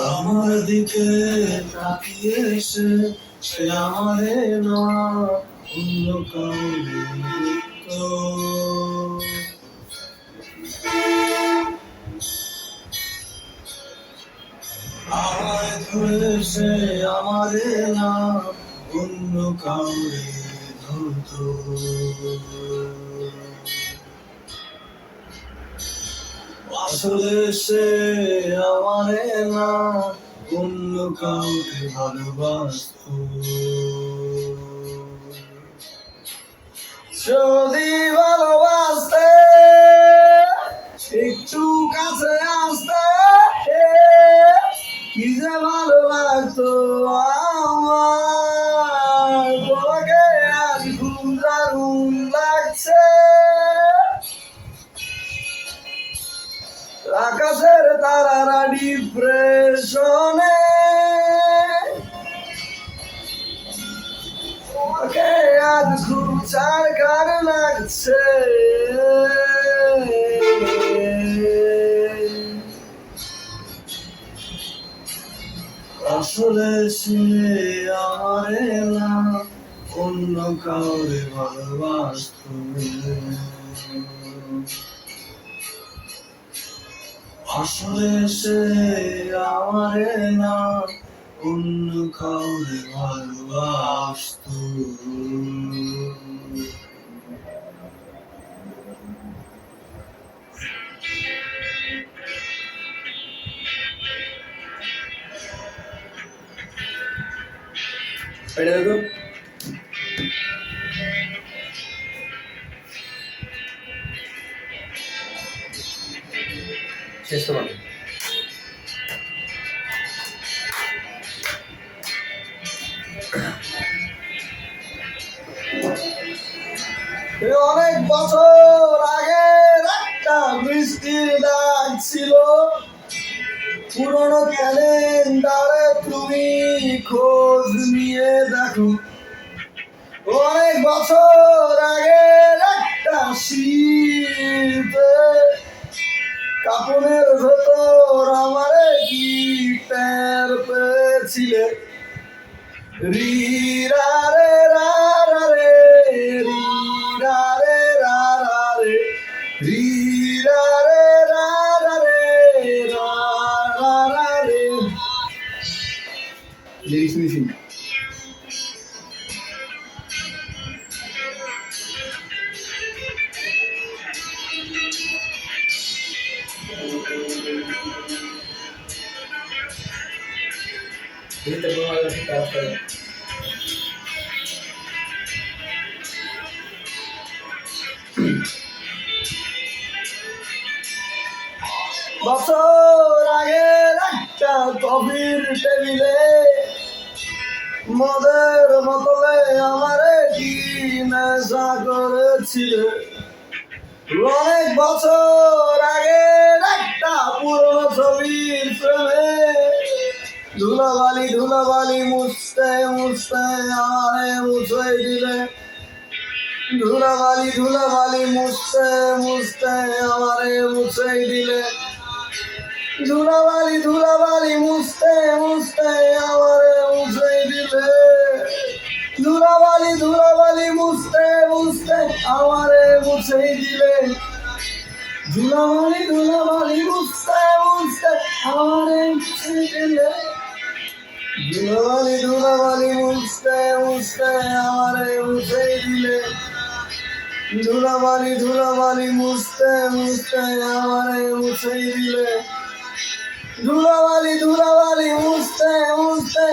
আমার দিকে তাকিয়ে এসে সে আমারে না অন্য কাউরে দেখতো। আমায় ধরে সে আমারে না অন্য কাউরে ধরতো। আসলে সে আমারে না অন্য কাউকে ভালোবাসতো। যদি ভালোবাসতে একটু কাছে আসতে, কি যে ভালো লাগতো আমার। তোমাকে আজ খুব দারুণ লাগছে। আকাশের তারারা ডিপ্রেশনে, তোমাকে আজ খুব চারকার লাগছে। আসলে সে আমারে না অন্য কাউরে ভালোবাসতো। আসলে সে আমারে না অন্য কাউরে ভালোবাসতো। এটা দেখো, শেষ তো মানে অনেক বছর আগের একটা বৃষ্টির ডাক ছিল। পুরনো ক্যালেন্ডারে তুমি খোঁজ নিয়ে দেখো। অনেক বছর আগের একটা শীতে কাপড়ের ভেতর আমারে কি টের পেয়েছিলে। রিরা রে রা রা রে, রিরা রে রা রা রে, রিরা রে রা রা রে, রা রা রা রে। Lyrics missing. বছর আগের একটা কফির টেবিলে মদের বোতলে আমারে কি নেশা করেছিল। অনেক বছর আগের একটা পুরনো ছবির প্রেমে ধুলাবালি ধুলাবালি মুছতে মুছতে আমারে মুছে দিলে। ধুলাবালি ধুলাবালি মুছতে মুছতে আমারে মুছে দিলে। ধুলাবালি ধুলাবালি মুছতে মুছতে আমারে মুছে দিলে। ধুলাবালি ধুলাবালি মুছতে মুছতে আমারে মুছে দিলে। ধুলাবালি ধুলাবালি মুছতে মুছতে আমারে মুছে দিলে। ধুলাবালি ধুলাবালি মুছতে মুছতে আমারে মুছে দিলে। ধুলাবালি ধুলাবালি মুছতে মুছতে আমারে মুছে দিলে। ধুলাবালি ধুলাবালি মুছতে মুছতে